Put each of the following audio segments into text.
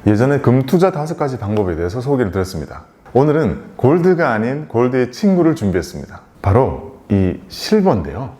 예전에 금 투자 5가지 방법에 대해서 소개를 드렸습니다. 오늘은 골드가 아닌 골드의 친구를 준비했습니다. 바로 이 실버인데요.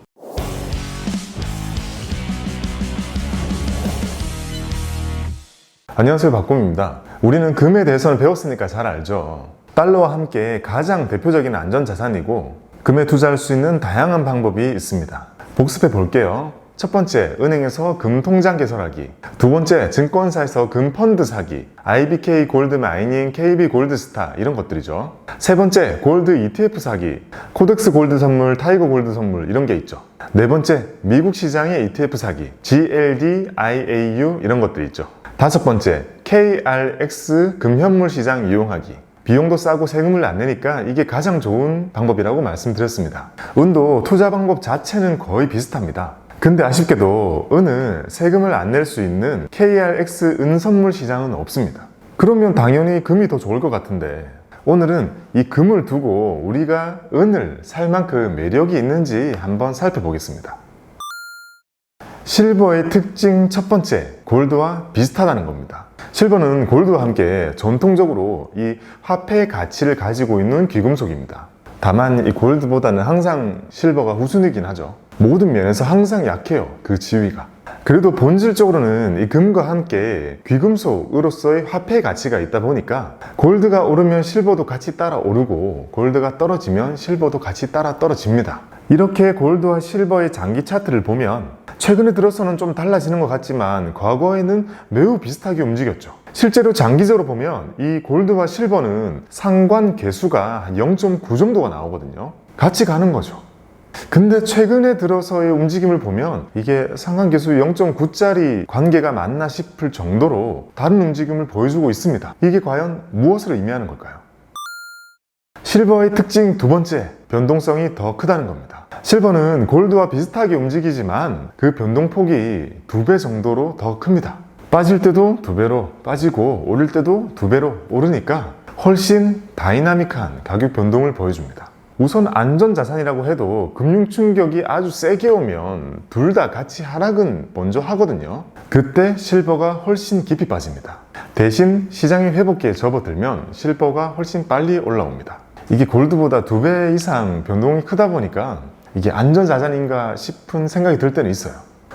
안녕하세요, 박곰입니다. 우리는 금에 대해서는 배웠으니까 잘 알죠. 달러와 함께 가장 대표적인 안전자산이고 금에 투자할 수 있는 다양한 방법이 있습니다. 복습해 볼게요. 첫 번째, 은행에서 금 통장 개설하기. 두 번째, 증권사에서 금 펀드 사기. IBK 골드 마이닝, KB 골드스타 이런 것들이죠. 세 번째, 골드 ETF 사기. 코덱스 골드 선물, 타이거 골드 선물 이런 게 있죠. 네 번째, 미국 시장의 ETF 사기. GLD, IAU 이런 것들이 있죠. 다섯 번째, KRX 금현물 시장 이용하기. 비용도 싸고 세금을 안 내니까 이게 가장 좋은 방법이라고 말씀드렸습니다. 은도 투자 방법 자체는 거의 비슷합니다. 근데 아쉽게도 은은 세금을 안 낼 수 있는 KRX 은선물 시장은 없습니다. 그러면 당연히 금이 더 좋을 것 같은데 오늘은 이 금을 두고 우리가 은을 살 만큼 매력이 있는지 한번 살펴보겠습니다. 실버의 특징 첫 번째, 골드와 비슷하다는 겁니다. 실버는 골드와 함께 전통적으로 이 화폐의 가치를 가지고 있는 귀금속입니다. 다만 이 골드보다는 항상 실버가 후순위긴 하죠. 모든 면에서 항상 약해요, 그 지위가. 그래도 본질적으로는 이 금과 함께 귀금속으로서의 화폐의 가치가 있다 보니까 골드가 오르면 실버도 같이 따라 오르고 골드가 떨어지면 실버도 같이 따라 떨어집니다. 이렇게 골드와 실버의 장기 차트를 보면 최근에 들어서는 좀 달라지는 것 같지만 과거에는 매우 비슷하게 움직였죠. 실제로 장기적으로 보면 이 골드와 실버는 상관 계수가 한 0.9 정도가 나오거든요. 같이 가는 거죠. 근데 최근에 들어서의 움직임을 보면 이게 상관계수 0.9짜리 관계가 맞나 싶을 정도로 다른 움직임을 보여주고 있습니다. 이게 과연 무엇을 의미하는 걸까요? 실버의 특징 두 번째, 변동성이 더 크다는 겁니다. 실버는 골드와 비슷하게 움직이지만 그 변동폭이 2배 정도로 더 큽니다. 빠질 때도 2배로 빠지고 오를 때도 2배로 오르니까 훨씬 다이나믹한 가격 변동을 보여줍니다. 우선 안전자산이라고 해도 금융 충격이 아주 세게 오면 둘 다 같이 하락은 먼저 하거든요. 그때 실버가 훨씬 깊이 빠집니다. 대신 시장이 회복기에 접어들면 실버가 훨씬 빨리 올라옵니다. 이게 골드보다 2배 이상 변동이 크다 보니까 이게 안전자산인가 싶은 생각이 들 때는 있어요.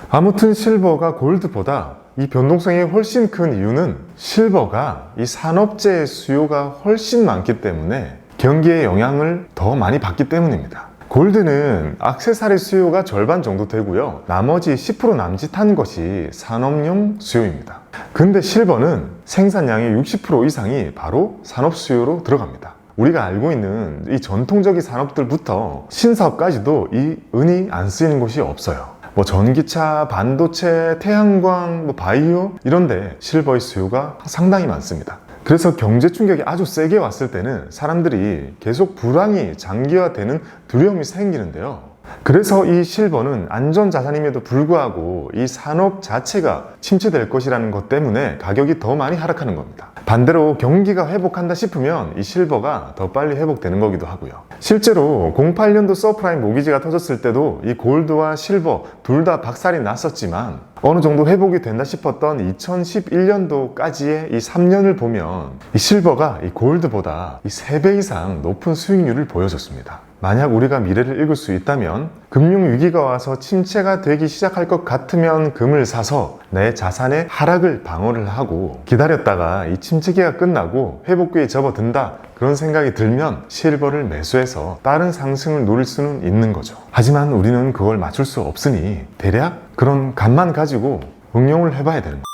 아무튼 실버가 골드보다 이 변동성이 훨씬 큰 이유는 실버가 이 산업재의 수요가 훨씬 많기 때문에 경기의 영향을 더 많이 받기 때문입니다. 골드는 액세서리 수요가 절반 정도 되고요. 나머지 10% 남짓한 것이 산업용 수요입니다. 근데 실버는 생산량의 60% 이상이 바로 산업 수요로 들어갑니다. 우리가 알고 있는 이 전통적인 산업들부터 신사업까지도 이 은이 안 쓰이는 곳이 없어요. 전기차, 반도체, 태양광, 바이오 이런데 실버의 수요가 상당히 많습니다. 그래서 경제 충격이 아주 세게 왔을 때는 사람들이 계속 불황이 장기화되는 두려움이 생기는데요. 그래서 이 실버는 안전자산임에도 불구하고 이 산업 자체가 침체될 것이라는 것 때문에 가격이 더 많이 하락하는 겁니다. 반대로 경기가 회복한다 싶으면 이 실버가 더 빨리 회복되는 거기도 하고요. 실제로 08년도 서프라임 모기지가 터졌을 때도 이 골드와 실버 둘 다 박살이 났었지만 어느 정도 회복이 된다 싶었던 2011년도까지의 이 3년을 보면 이 실버가 이 골드보다 이 3배 이상 높은 수익률을 보여줬습니다. 만약 우리가 미래를 읽을 수 있다면 금융위기가 와서 침체가 되기 시작할 것 같으면 금을 사서 내 자산의 하락을 방어를 하고 기다렸다가 이 침체기가 끝나고 회복기에 접어든다 그런 생각이 들면 실버를 매수해서 다른 상승을 노릴 수는 있는 거죠. 하지만 우리는 그걸 맞출 수 없으니 대략 그런 감만 가지고 응용을 해봐야 되는 거예요.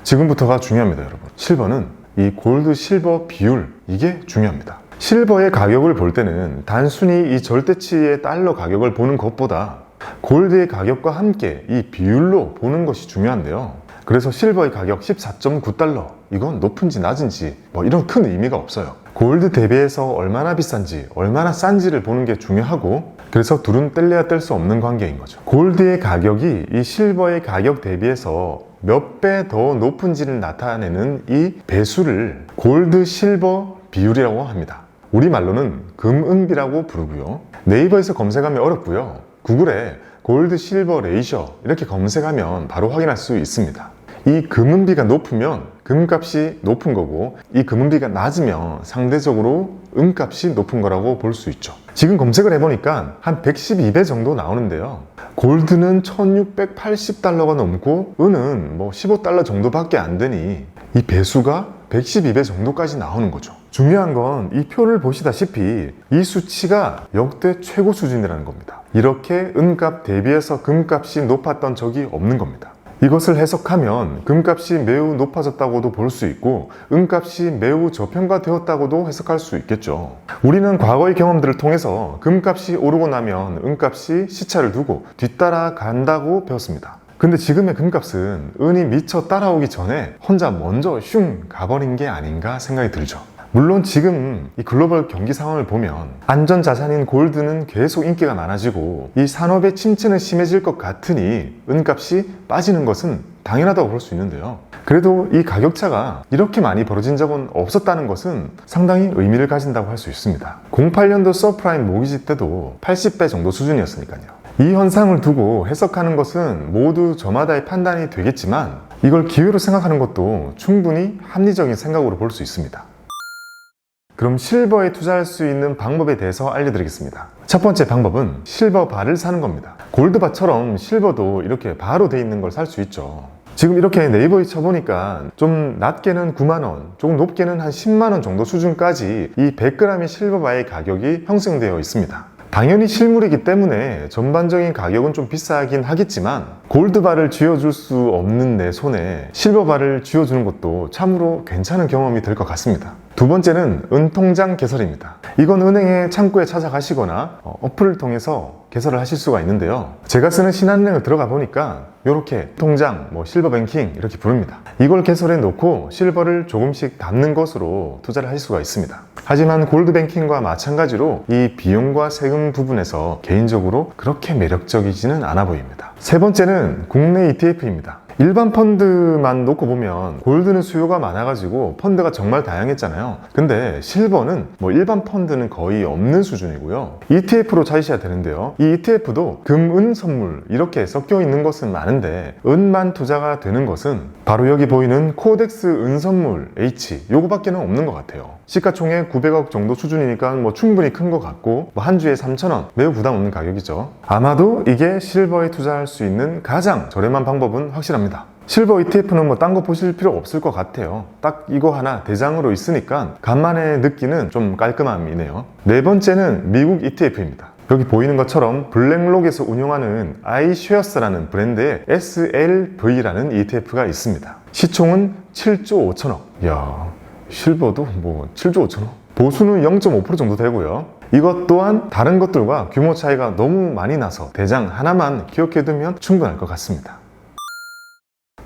지금부터가 중요합니다, 여러분. 실버는 이 골드 실버 비율 이게 중요합니다. 실버의 가격을 볼 때는 단순히 이 절대치의 달러 가격을 보는 것보다 골드의 가격과 함께 이 비율로 보는 것이 중요한데요. 그래서 실버의 가격 14.9달러 이건 높은지 낮은지 이런 큰 의미가 없어요. 골드 대비해서 얼마나 비싼지 얼마나 싼지를 보는 게 중요하고 그래서 둘은 뗄래야 뗄 수 없는 관계인 거죠. 골드의 가격이 이 실버의 가격 대비해서 몇 배 더 높은지를 나타내는 이 배수를 골드 실버 비율이라고 합니다. 우리말로는 금은비라고 부르고요. 네이버에서 검색하면 어렵고요. 구글에 골드 실버 레이셔 이렇게 검색하면 바로 확인할 수 있습니다. 이 금은비가 높으면 금값이 높은 거고, 이 금은비가 낮으면 상대적으로 은값이 높은 거라고 볼 수 있죠. 지금 검색을 해보니까 한 112배 정도 나오는데요. 골드는 1680달러가 넘고 은은 뭐 15달러 정도밖에 안 되니 이 배수가 112배 정도까지 나오는 거죠. 중요한 건 이 표를 보시다시피 이 수치가 역대 최고 수준이라는 겁니다. 이렇게 은값 대비해서 금값이 높았던 적이 없는 겁니다. 이것을 해석하면 금값이 매우 높아졌다고도 볼 수 있고 은값이 매우 저평가되었다고도 해석할 수 있겠죠. 우리는 과거의 경험들을 통해서 금값이 오르고 나면 은값이 시차를 두고 뒤따라간다고 배웠습니다. 근데 지금의 금값은 은이 미처 따라오기 전에 혼자 먼저 슝 가버린 게 아닌가 생각이 들죠. 물론 지금 이 글로벌 경기 상황을 보면 안전자산인 골드는 계속 인기가 많아지고 이 산업의 침체는 심해질 것 같으니 은값이 빠지는 것은 당연하다고 볼 수 있는데요. 그래도 이 가격차가 이렇게 많이 벌어진 적은 없었다는 것은 상당히 의미를 가진다고 할 수 있습니다. 08년도 서프라임 모기지 때도 80배 정도 수준이었으니까요. 이 현상을 두고 해석하는 것은 모두 저마다의 판단이 되겠지만 이걸 기회로 생각하는 것도 충분히 합리적인 생각으로 볼 수 있습니다. 그럼 실버에 투자할 수 있는 방법에 대해서 알려드리겠습니다. 첫 번째 방법은 실버 바를 사는 겁니다. 골드바처럼 실버도 이렇게 바로 돼 있는 걸 살 수 있죠. 지금 이렇게 네이버에 쳐보니까 좀 낮게는 9만원, 조금 높게는 한 10만원 정도 수준까지 이 100g의 실버바의 가격이 형성되어 있습니다. 당연히 실물이기 때문에 전반적인 가격은 좀 비싸긴 하겠지만 골드바를 쥐어줄 수 없는 내 손에 실버바를 쥐어주는 것도 참으로 괜찮은 경험이 될 것 같습니다. 두 번째는 은통장 개설입니다. 이건 은행의 창구에 찾아가시거나 어플을 통해서 개설을 하실 수가 있는데요. 제가 쓰는 신한은행을 들어가 보니까 이렇게 통장, 실버뱅킹 이렇게 부릅니다. 이걸 개설해 놓고 실버를 조금씩 담는 것으로 투자를 하실 수가 있습니다. 하지만 골드뱅킹과 마찬가지로 이 비용과 세금 부분에서 개인적으로 그렇게 매력적이지는 않아 보입니다. 세 번째는 국내 ETF입니다. 일반 펀드만 놓고 보면 골드는 수요가 많아가지고 펀드가 정말 다양했잖아요. 근데 실버는 일반 펀드는 거의 없는 수준이고요. ETF로 찾으셔야 되는데요. 이 ETF도 금, 은, 선물 이렇게 섞여 있는 것은 많은데 은만 투자가 되는 것은 바로 여기 보이는 코덱스 은선물 H 요거밖에는 없는 것 같아요. 시가총액 900억 정도 수준이니까 충분히 큰 것 같고 한 주에 3,000원 매우 부담 없는 가격이죠. 아마도 이게 실버에 투자할 수 있는 가장 저렴한 방법은 확실합니다. 실버 ETF는 딴 거 보실 필요 없을 것 같아요. 딱 이거 하나 대장으로 있으니까 간만에 느끼는 좀 깔끔함이네요. 네 번째는 미국 ETF입니다. 여기 보이는 것처럼 블랙록에서 운영하는 iShares라는 브랜드의 SLV라는 ETF가 있습니다. 시총은 7조 5천억. 이야, 실버도 7조 5천억? 보수는 0.5% 정도 되고요. 이것 또한 다른 것들과 규모 차이가 너무 많이 나서 대장 하나만 기억해두면 충분할 것 같습니다.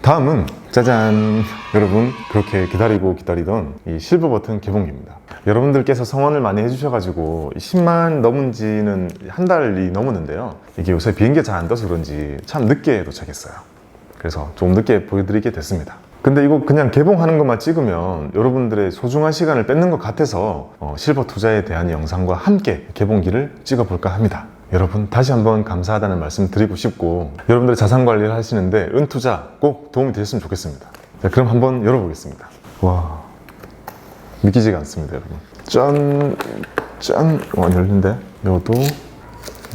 다음은 짜잔! 여러분 그렇게 기다리던 이 실버 버튼 개봉기입니다. 여러분들께서 성원을 많이 해주셔가지고 10만 넘은 지는 한 달이 넘었는데요. 이게 요새 비행기가 잘 안 떠서 그런지 참 늦게 도착했어요. 그래서 좀 늦게 보여드리게 됐습니다. 근데 이거 그냥 개봉하는 것만 찍으면 여러분들의 소중한 시간을 뺏는 것 같아서 실버 투자에 대한 영상과 함께 개봉기를 찍어볼까 합니다. 여러분 다시 한번 감사하다는 말씀 드리고 싶고 여러분들의 자산 관리를 하시는데 은투자 꼭 도움이 되셨으면 좋겠습니다. 자, 그럼 한번 열어보겠습니다. 와, 믿기지가 않습니다, 여러분. 짠! 짠! 와, 열린데? 이것도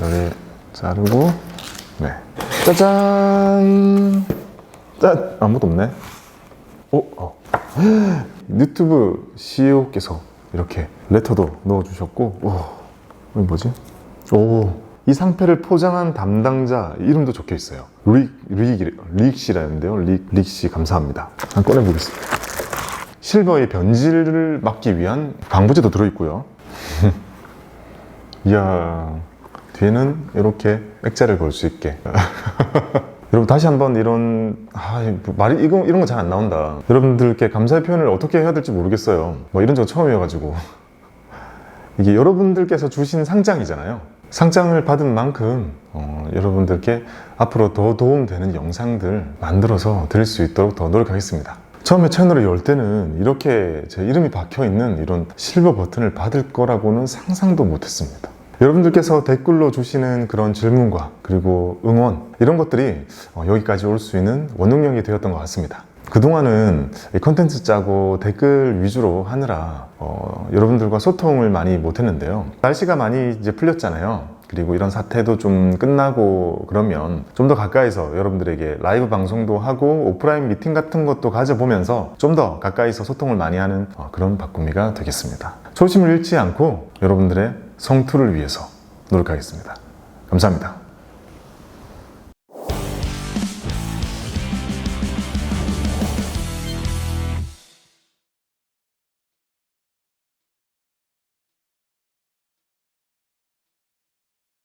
열에 자르고 네, 짜잔! 짠! 아무것도 없네. 유튜브 CEO께서 이렇게 레터도 넣어주셨고 이게 뭐지? 이 상패를 포장한 담당자 이름도 적혀 있어요. 릭 씨라는데요. 릭 씨 감사합니다. 한번 꺼내보겠습니다. 실버의 변질을 막기 위한 방부제도 들어있고요. 이야, 뒤에는 이렇게 액자를 걸 수 있게. 여러분 다시 한번 이런 거 잘 안 나온다. 여러분들께 감사의 표현을 어떻게 해야 될지 모르겠어요. 이런 적 처음이어가지고 이게 여러분들께서 주신 상장이잖아요. 상장을 받은 만큼 여러분들께 앞으로 더 도움되는 영상들 만들어서 드릴 수 있도록 더 노력하겠습니다. 처음에 채널을 열 때는 이렇게 제 이름이 박혀있는 이런 실버 버튼을 받을 거라고는 상상도 못했습니다. 여러분들께서 댓글로 주시는 그런 질문과 그리고 응원 이런 것들이 여기까지 올 수 있는 원동력이 되었던 것 같습니다. 그동안은 이 컨텐츠 짜고 댓글 위주로 하느라 여러분들과 소통을 많이 못했는데요. 날씨가 많이 이제 풀렸잖아요. 그리고 이런 사태도 좀 끝나고 그러면 좀 더 가까이서 여러분들에게 라이브 방송도 하고 오프라인 미팅 같은 것도 가져보면서 좀 더 가까이서 소통을 많이 하는 그런 박구미가 되겠습니다. 초심을 잃지 않고 여러분들의 성투를 위해서 노력하겠습니다. 감사합니다.